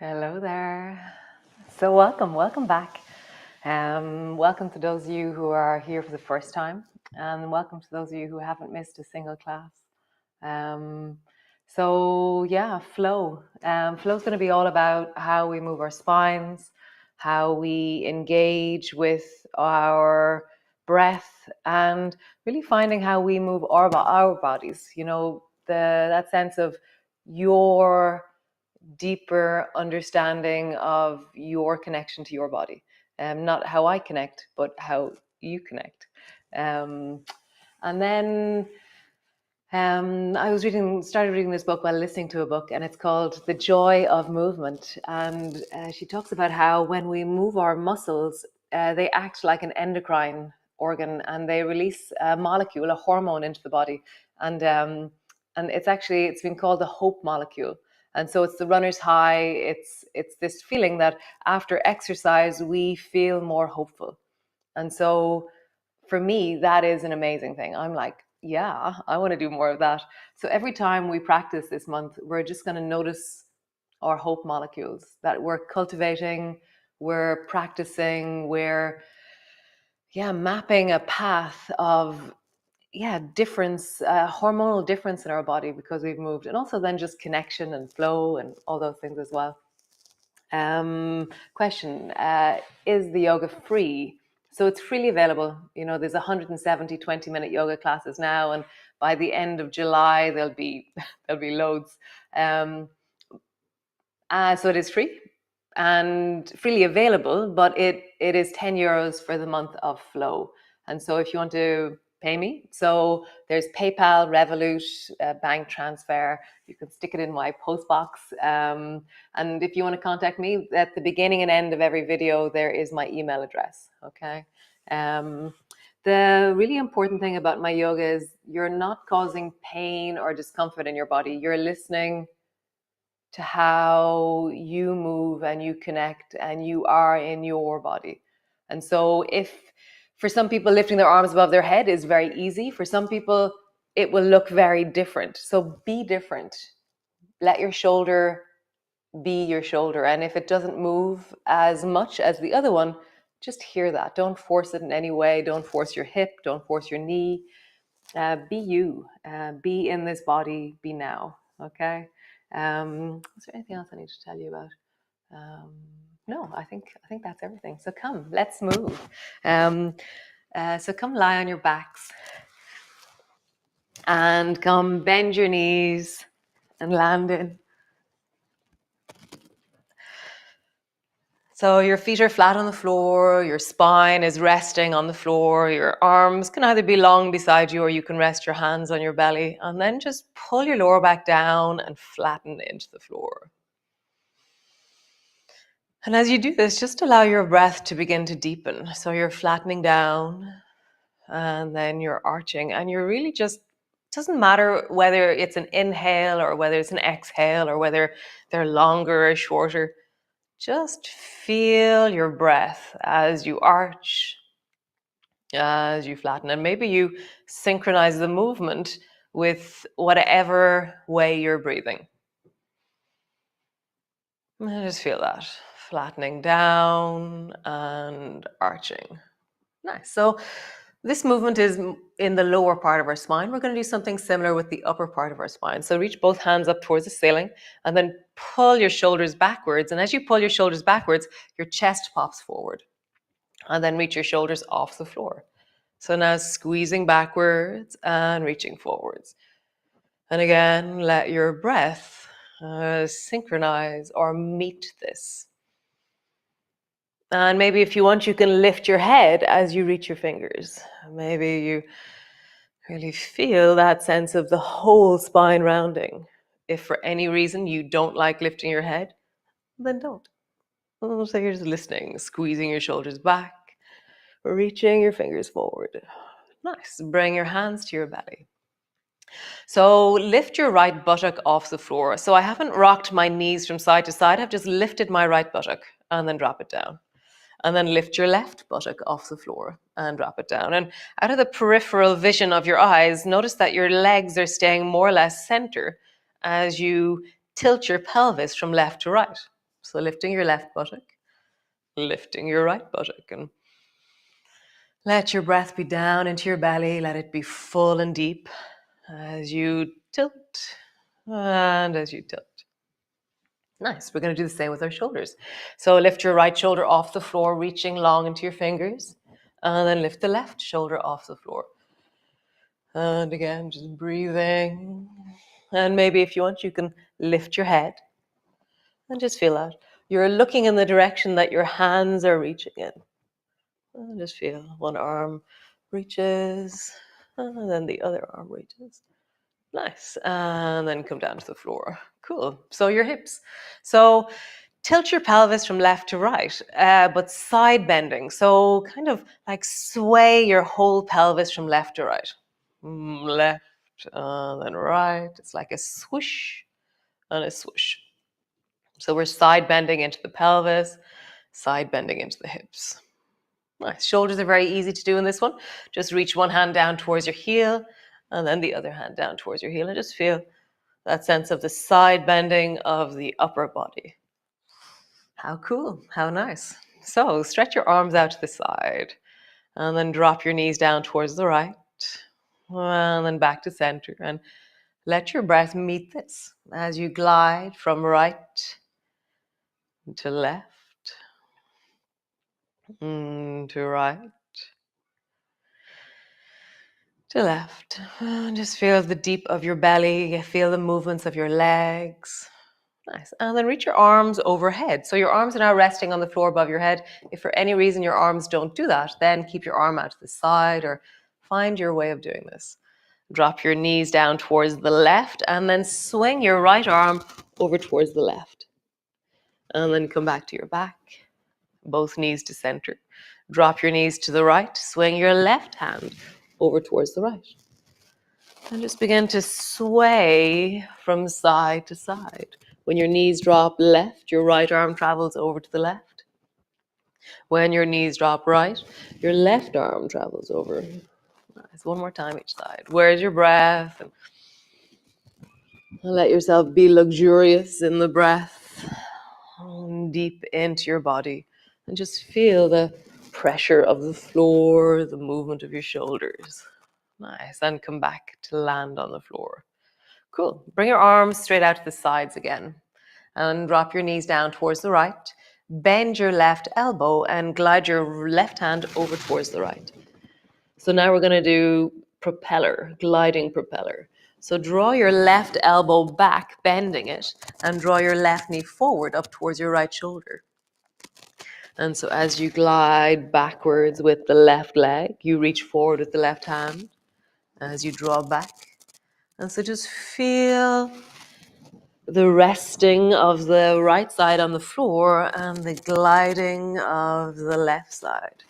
Hello there. So welcome back. Welcome to those of you who are here for the first time, and welcome to those of you who haven't missed a single class. Flow. Flow is going to be all about how we move our spines, how we engage with our breath, and really finding how we move our bodies. You know, that sense of your deeper understanding of your connection to your body. Not how I connect, but how you connect. And then I started reading this book while listening to a book, and it's called The Joy of Movement. And she talks about how when we move our muscles, they act like an endocrine organ, and they release a molecule, a hormone, into the body. And it's been called the hope molecule. And so it's the runner's high. It's this feeling that after exercise, we feel more hopeful. And so for me, that is an amazing thing. I'm like, yeah, I want to do more of that. So every time we practice this month, we're just going to notice our hope molecules that we're cultivating, we're practicing, we're mapping a path of difference, hormonal difference in our body because we've moved, and also then just connection and flow and all those things as well. Question, is the yoga free? So it's freely available. You know, there's 170 20-minute yoga classes now, and by the end of July there'll be loads. So it is free and freely available, but it is €10 for the month of flow. And so if you want to pay me, so there's PayPal, Revolut, bank transfer. You can stick it in my post box. And if you want to contact me, at the beginning and end of every video, there is my email address. Okay. The really important thing about my yoga is you're not causing pain or discomfort in your body. You're listening to how you move and you connect and you are in your body. And so if for some people lifting their arms above their head is very easy, for some people it will look very different. So be different. Let your shoulder be your shoulder. And if it doesn't move as much as the other one, just hear that. Don't force it in any way. Don't force your hip. Don't force your knee. Be you. Be in this body. Be now. Okay. Is there anything else I need to tell you about? No, I think that's everything. So come, let's move. So come lie on your backs and come bend your knees and land in. So your feet are flat on the floor, your spine is resting on the floor, your arms can either be long beside you or you can rest your hands on your belly, and then just pull your lower back down and flatten into the floor. And as you do this, just allow your breath to begin to deepen. So you're flattening down and then you're arching, and you're really just, it doesn't matter whether it's an inhale or whether it's an exhale or whether they're longer or shorter. Just feel your breath as you arch, as you flatten, and maybe you synchronize the movement with whatever way you're breathing. And just feel that, flattening down and arching. Nice. So this movement is in the lower part of our spine. We're going to do something similar with the upper part of our spine. So reach both hands up towards the ceiling and then pull your shoulders backwards. And as you pull your shoulders backwards, your chest pops forward. And then reach your shoulders off the floor. So now squeezing backwards and reaching forwards. And again, let your breath synchronize or meet this. And maybe if you want, you can lift your head as you reach your fingers. Maybe you really feel that sense of the whole spine rounding. If for any reason you don't like lifting your head, then don't. So you're just listening, squeezing your shoulders back, reaching your fingers forward. Nice. Bring your hands to your belly. So lift your right buttock off the floor. So I haven't rocked my knees from side to side. I've just lifted my right buttock and then drop it down. And then lift your left buttock off the floor and drop it down. And out of the peripheral vision of your eyes, notice that your legs are staying more or less center as you tilt your pelvis from left to right. So lifting your left buttock, lifting your right buttock, and let your breath be down into your belly. Let it be full and deep as you tilt and as you tilt. Nice. We're going to do the same with our shoulders. So lift your right shoulder off the floor, reaching long into your fingers, and then lift the left shoulder off the floor. And again, just breathing. And maybe if you want, you can lift your head and just feel that. You're looking in the direction that your hands are reaching in. And just feel one arm reaches, and then the other arm reaches. Nice. And then come down to the floor. Cool. So your hips. So tilt your pelvis from left to right, but side bending. So kind of like sway your whole pelvis from left to right. Left and then right. It's like a swoosh and a swoosh. So we're side bending into the pelvis, side bending into the hips. Nice. Shoulders are very easy to do in this one. Just reach one hand down towards your heel and then the other hand down towards your heel and just feel that sense of the side bending of the upper body. How cool. How nice. So stretch your arms out to the side and then drop your knees down towards the right and then back to center and let your breath meet this as you glide from right to left to right to left. And just feel the deep of your belly, feel the movements of your legs. Nice. And then reach your arms overhead. So your arms are now resting on the floor above your head. If for any reason your arms don't do that, then keep your arm out to the side or find your way of doing this. Drop your knees down towards the left and then swing your right arm over towards the left. And then come back to your back, both knees to center. Drop your knees to the right, swing your left hand over towards the right. And just begin to sway from side to side. When your knees drop left, your right arm travels over to the left. When your knees drop right, your left arm travels over. Nice. One more time each side. Where's your breath? And let yourself be luxurious in the breath. Deep into your body. And just feel the pressure of the floor, the movement of your shoulders. Nice. And come back to land on the floor. Cool. Bring your arms straight out to the sides again. And drop your knees down towards the right. Bend your left elbow and glide your left hand over towards the right. So now we're going to do propeller, gliding propeller. So draw your left elbow back, bending it, and draw your left knee forward up towards your right shoulder. And so as you glide backwards with the left leg, you reach forward with the left hand as you draw back. And so just feel the resting of the right side on the floor and the gliding of the left side.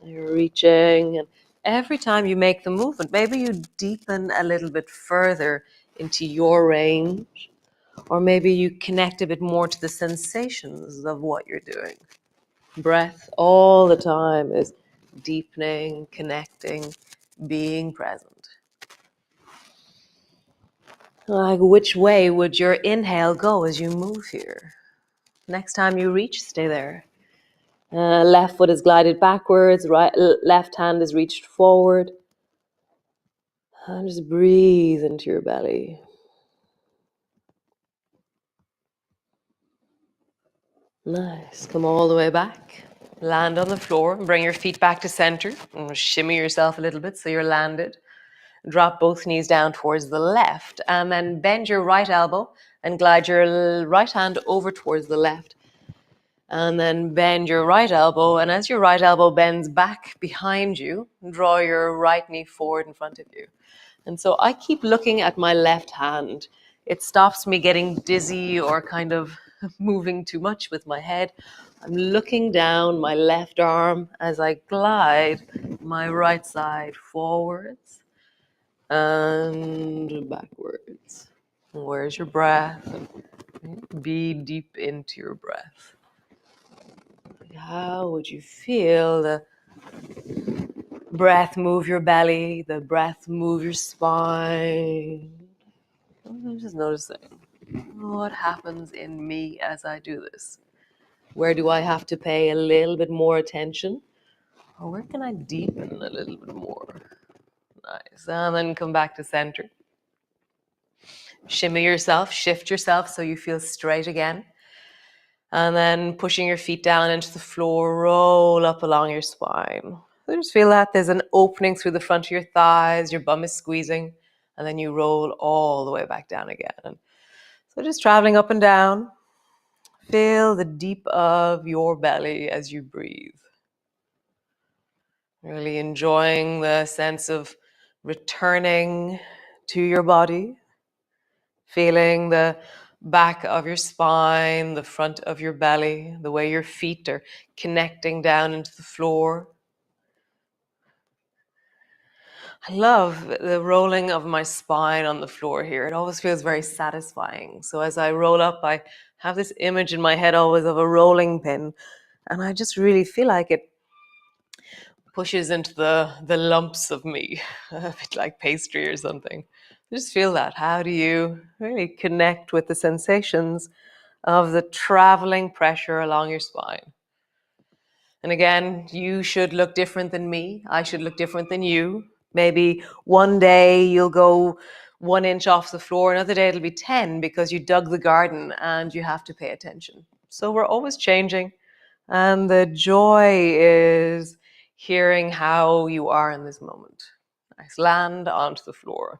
You're reaching, and every time you make the movement, maybe you deepen a little bit further into your range, or maybe you connect a bit more to the sensations of what you're doing. Breath all the time is deepening, connecting, being present. Like, which way would your inhale go as you move here? Next time you reach, stay there. Left foot is glided backwards, left hand is reached forward. And just breathe into your belly. Nice. Come all the way back. Land on the floor and bring your feet back to center. And shimmy yourself a little bit so you're landed. Drop both knees down towards the left and then bend your right elbow and glide your right hand over towards the left. And then bend your right elbow, and as your right elbow bends back behind you, draw your right knee forward in front of you. And so I keep looking at my left hand. It stops me getting dizzy or kind of moving too much with my head. I'm looking down my left arm as I glide my right side forwards and backwards. Where's your breath? Be deep into your breath. How would you feel the breath move your belly, the breath move your spine? I'm just noticing. What happens in me as I do this? Where do I have to pay a little bit more attention? Or where can I deepen a little bit more? Nice. And then come back to center. Shimmy yourself, shift yourself so you feel straight again. And then pushing your feet down into the floor, roll up along your spine. So just feel that there's an opening through the front of your thighs, your bum is squeezing, and then you roll all the way back down again. So just traveling up and down. Feel the deep of your belly as you breathe. Really enjoying the sense of returning to your body. Feeling the back of your spine, the front of your belly, the way your feet are connecting down into the floor. I love the rolling of my spine on the floor here. It always feels very satisfying. So as I roll up, I have this image in my head always of a rolling pin. And I just really feel like it pushes into the lumps of me, a bit like pastry or something. I just feel that. How do you really connect with the sensations of the traveling pressure along your spine? And again, you should look different than me. I should look different than you. Maybe one day you'll go 1 inch off the floor, another day it'll be 10 because you dug the garden and you have to pay attention. So we're always changing. And the joy is hearing how you are in this moment. Nice. Land onto the floor.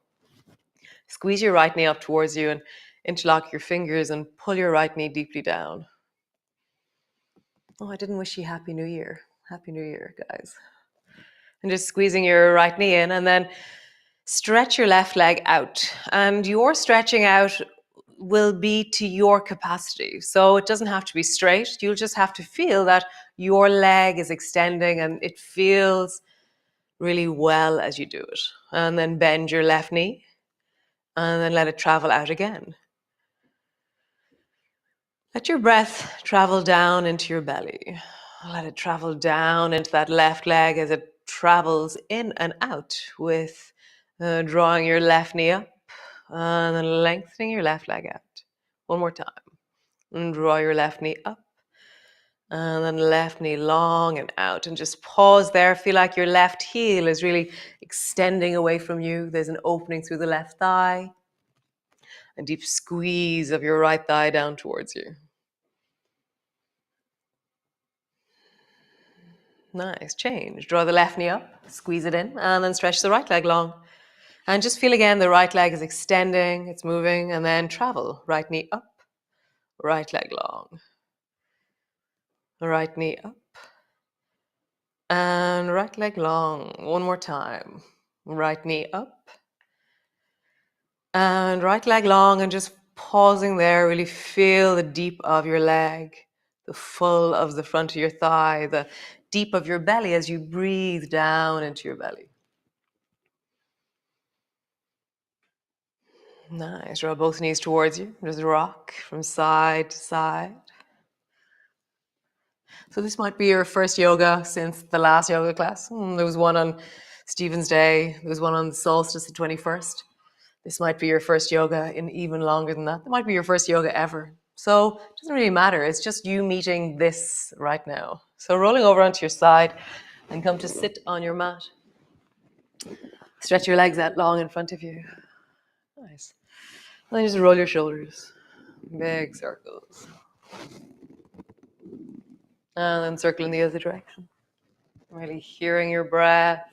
Squeeze your right knee up towards you and interlock your fingers and pull your right knee deeply down. Oh, I didn't wish you Happy New Year. Happy New Year, guys. And just squeezing your right knee in, and then stretch your left leg out. And your stretching out will be to your capacity. So it doesn't have to be straight. You'll just have to feel that your leg is extending and it feels really well as you do it. And then bend your left knee and then let it travel out again. Let your breath travel down into your belly. Let it travel down into that left leg as it travels in and out with drawing your left knee up and then lengthening your left leg out. One more time. And draw your left knee up and then left knee long and out. And just pause there. Feel like your left heel is really extending away from you. There's an opening through the left thigh. A deep squeeze of your right thigh down towards you. Nice. Change. Draw the left knee up, squeeze it in, and then stretch the right leg long. And just feel again the right leg is extending, it's moving, and then travel. Right knee up, right leg long. Right knee up, and right leg long. One more time. Right knee up, and right leg long, and just pausing there. Really feel the deep of your leg, the full of the front of your thigh, the deep of your belly as you breathe down into your belly. Nice. Draw both knees towards you. Just rock from side to side. So this might be your first yoga since the last yoga class. There was one on Stephen's Day. There was one on the solstice, the 21st. This might be your first yoga in even longer than that. It might be your first yoga ever. So it doesn't really matter. It's just you meeting this right now. So rolling over onto your side and come to sit on your mat. Stretch your legs out long in front of you. Nice. And then just roll your shoulders. Big circles. And then circle in the other direction. Really hearing your breath.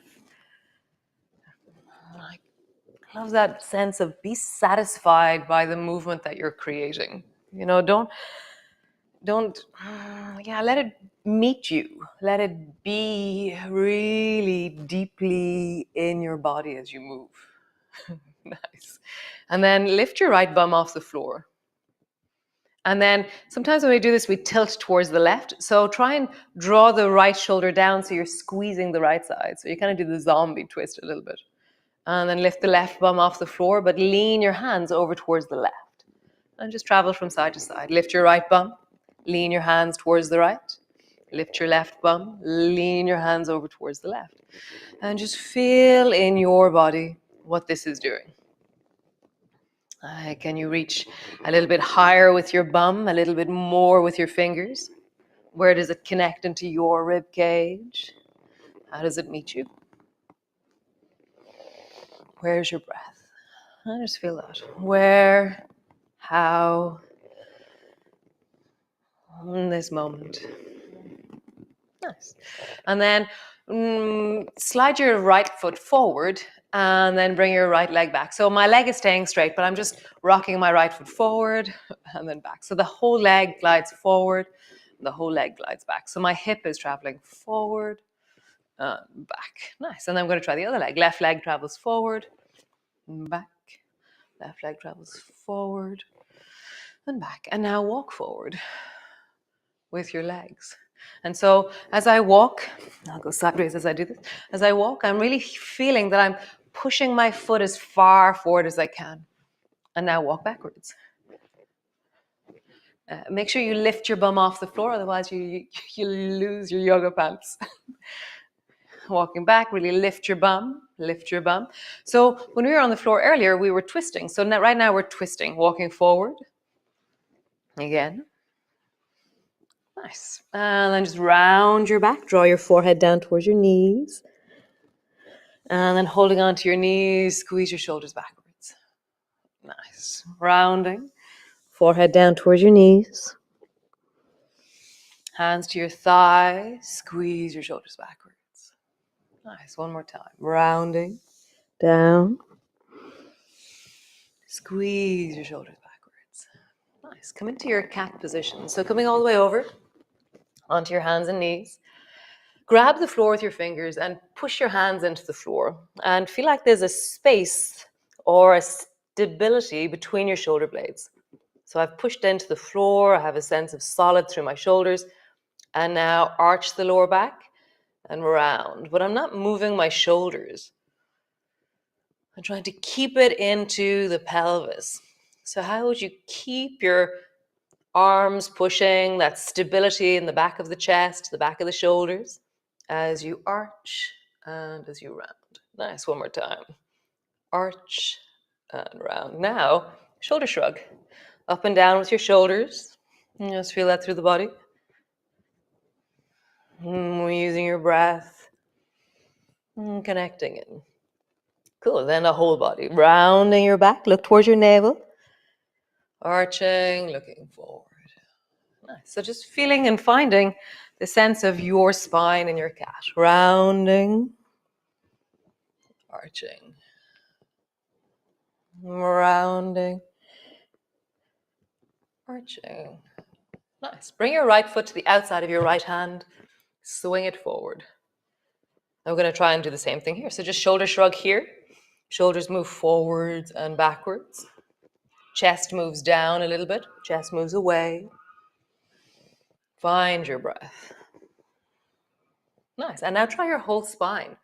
I love that sense of be satisfied by the movement that you're creating. You know, don't let it meet you. Let it be really deeply in your body as you move. Nice. And then lift your right bum off the floor. And then sometimes when we do this, we tilt towards the left. So try and draw the right shoulder down so you're squeezing the right side. So you kind of do the zombie twist a little bit. And then lift the left bum off the floor, but lean your hands over towards the left. And just travel from side to side. Lift your right bum, lean your hands towards the right. Lift your left bum, lean your hands over towards the left. And just feel in your body what this is doing. Can you reach a little bit higher with your bum, a little bit more with your fingers? Where does it connect into your rib cage? How does it meet you? Where's your breath? I just feel that. Where, how, in this moment. Nice. And then slide your right foot forward and then bring your right leg back. So my leg is staying straight, but I'm just rocking my right foot forward and then back. So the whole leg glides forward, the whole leg glides back. So my hip is traveling forward and back. Nice. And then I'm going to try the other leg. Left leg travels forward and back. Left leg travels forward and back. And now walk forward with your legs. And so as I walk, I'll go sideways as I do this. As I walk, I'm really feeling that I'm pushing my foot as far forward as I can. And now walk backwards. Make sure you lift your bum off the floor, otherwise you lose your yoga pants. Walking back, really lift your bum, lift your bum. So when we were on the floor earlier, we were twisting. So now, right now we're twisting, walking forward. Again. Nice. And then just round your back, draw your forehead down towards your knees. And then holding on to your knees, squeeze your shoulders backwards. Nice. Rounding, forehead down towards your knees. Hands to your thighs, squeeze your shoulders backwards. Nice. One more time. Rounding, down. Squeeze your shoulders backwards. Nice. Come into your cat position. So coming all the way over onto your hands and knees. Grab the floor with your fingers and push your hands into the floor. And feel like there's a space or a stability between your shoulder blades. So I've pushed into the floor. I have a sense of solid through my shoulders. And now arch the lower back and round. But I'm not moving my shoulders. I'm trying to keep it into the pelvis. So how would you keep your arms pushing, that stability in the back of the chest, the back of the shoulders, as you arch and as you round. Nice, one more time. Arch and round. Now, shoulder shrug. Up and down with your shoulders. Just feel that through the body. Using your breath. Connecting in. Cool, then the whole body. Rounding your back, look towards your navel. Arching, looking forward. Nice. So just feeling and finding the sense of your spine and your cat. Rounding, arching, rounding, arching. Nice. Bring your right foot to the outside of your right hand. Swing it forward. I'm going to try and do the same thing here. So just shoulder shrug here. Shoulders move forwards and backwards. Chest moves down a little bit. Chest moves away. Find your breath. Nice. And now try your whole spine.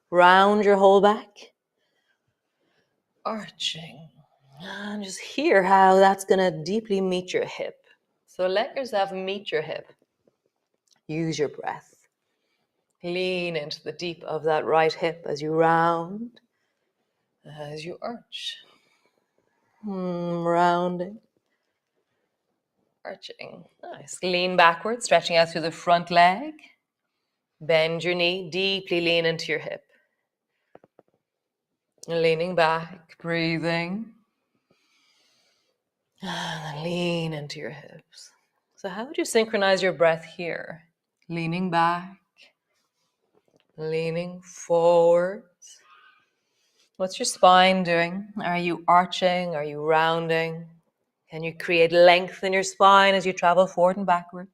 Round your whole back. Arching. And just hear how that's going to deeply meet your hip. So let yourself meet your hip. Use your breath. Lean into the deep of that right hip as you round, as you arch. Rounding. Arching. Nice. Lean backwards, stretching out through the front leg. Bend your knee, deeply lean into your hip. Leaning back, breathing. And then lean into your hips. So how would you synchronize your breath here? Leaning back, leaning forwards. What's your spine doing? Are you arching? Are you rounding? Can you create length in your spine as you travel forward and backwards?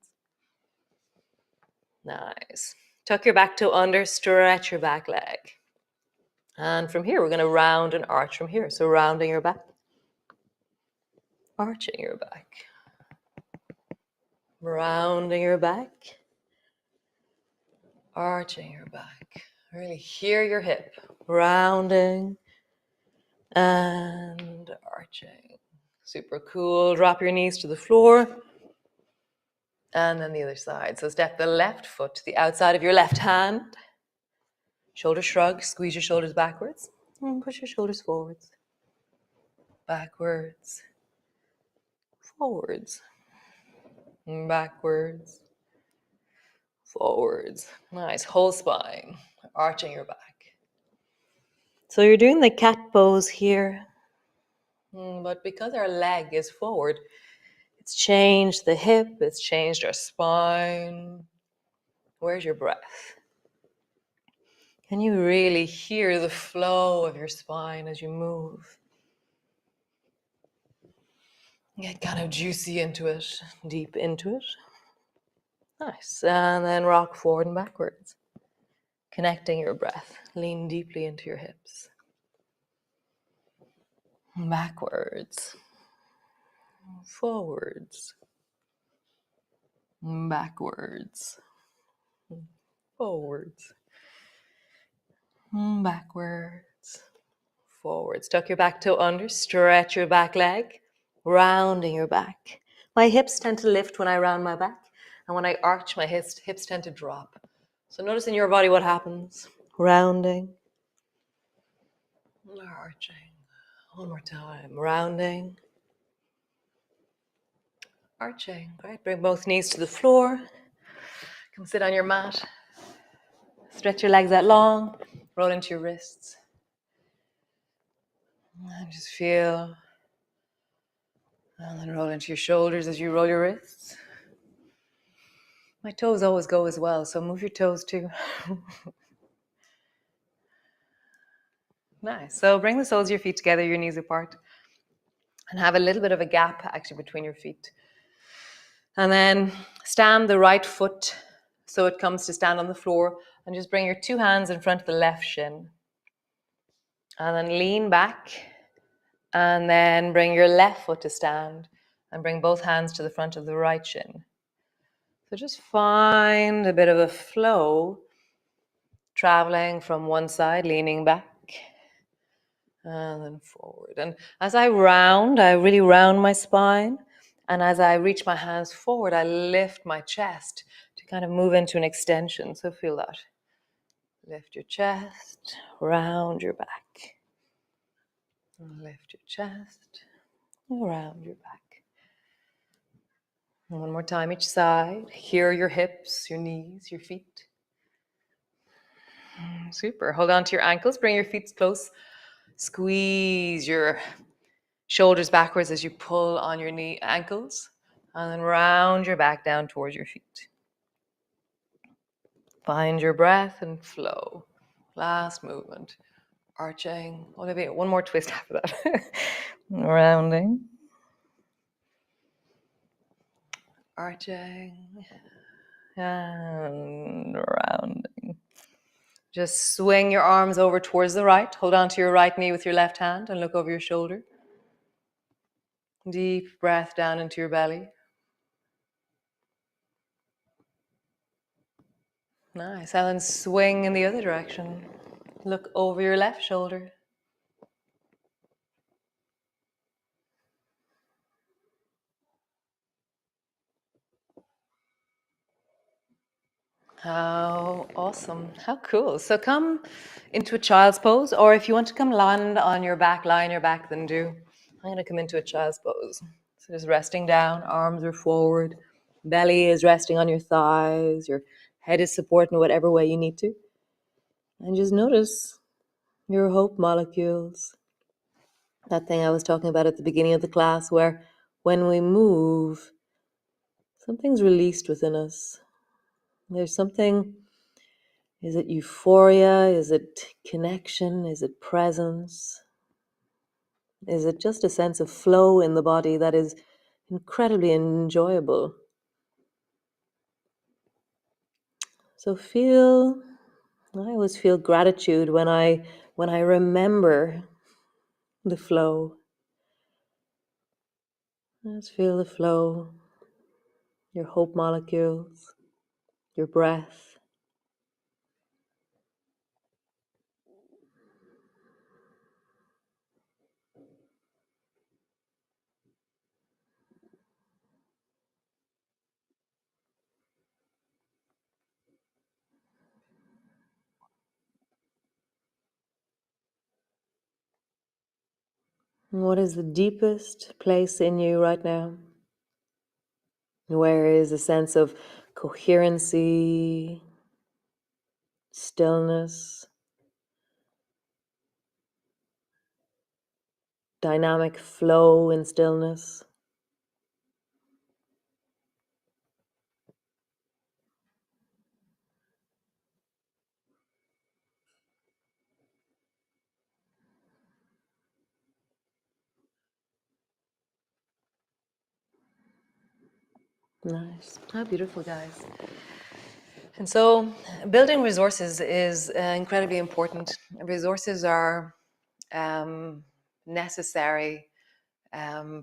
Nice. Tuck your back toe under, stretch your back leg. And from here, we're going to round and arch from here. So rounding your back, arching your back, rounding your back, arching your back. Really hear your hip, rounding and arching. Super cool. Drop your knees to the floor. And then the other side. So step the left foot to the outside of your left hand. Shoulder shrug, squeeze your shoulders backwards. And push your shoulders forwards. backwards, forwards, backwards, forwards. Nice, whole spine, arching your back. So you're doing the cat pose here, but because our leg is forward, it's changed the hip, it's changed our spine. Where's your breath? Can you really hear the flow of your spine as you move? Get kind of juicy into it, deep into it. Nice. And then rock forward and backwards. Connecting your breath. Lean deeply into your hips. Backwards. Forwards. Backwards. Forwards. Backwards. Forwards. Tuck your back toe under. Stretch your back leg. Rounding your back. My hips tend to lift when I round my back. And when I arch, my hips tend to drop. So notice in your body what happens. Rounding. Arching. One more time. Rounding. Arching. Great. Bring both knees to the floor. Come sit on your mat. Stretch your legs out long. Roll into your wrists. And just feel. And then roll into your shoulders as you roll your wrists. My toes always go as well, so move your toes too. Nice. So bring the soles of your feet together, your knees apart. And have a little bit of a gap actually between your feet. And then stand the right foot so it comes to stand on the floor. And just bring your two hands in front of the left shin. And then lean back. And then bring your left foot to stand. And bring both hands to the front of the right shin. So just find a bit of a flow. Traveling from one side, leaning back. And then forward. And as I round, I really round my spine. And as I reach my hands forward, I lift my chest to kind of move into an extension. So feel that. Lift your chest, round your back. And lift your chest, round your back. And one more time each side. Hear your hips, your knees, your feet. Super. Hold on to your ankles. Bring your feet close. Squeeze your shoulders backwards as you pull on your ankles. And then round your back down towards your feet. Find your breath and flow. Last movement. Arching. Oh, maybe one more twist after that. Rounding. Arching. And rounding. Just swing your arms over towards the right. Hold on to your right knee with your left hand and look over your shoulder. Deep breath down into your belly. Nice. And then swing in the other direction. Look over your left shoulder. How awesome. How cool. So come into a child's pose, or if you want to come land on your back, lie on your back, then do. I'm going to come into a child's pose. So just resting down, arms are forward, belly is resting on your thighs, your head is supporting whatever way you need to. And just notice your hope molecules. That thing I was talking about at the beginning of the class, where when we move, something's released within us. There's something. Is it euphoria? Is it connection? Is it presence? Is it just a sense of flow in the body that is incredibly enjoyable? So I always feel gratitude when I remember the flow. Just feel the flow, your hope molecules, your breath. What is the deepest place in you right now? Where is a sense of coherency, stillness, dynamic flow in stillness? Nice. How beautiful, guys. And so building resources is incredibly important. Resources are necessary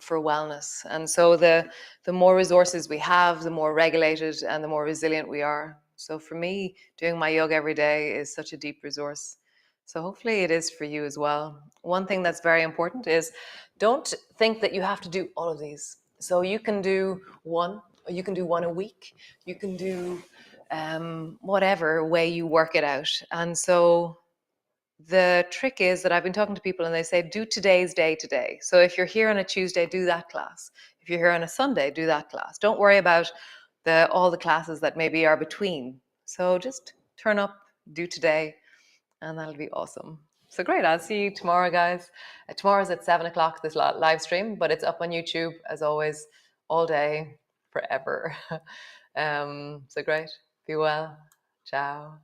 for wellness. And so the more resources we have, the more regulated and the more resilient we are. So for me, doing my yoga every day is such a deep resource. So hopefully it is for you as well. One thing that's very important is don't think that you have to do all of these. So you can do one, or you can do one a week. You can do whatever way you work it out. And so the trick is that I've been talking to people and they say, do today's day today. So if you're here on a Tuesday, do that class. If you're here on a Sunday, do that class. Don't worry about all the classes that maybe are between. So just turn up, do today, and that'll be awesome. So great. I'll see you tomorrow, guys. Tomorrow's at 7 o'clock, this live stream, but it's up on YouTube as always, all day, forever. So great. Be well. Ciao.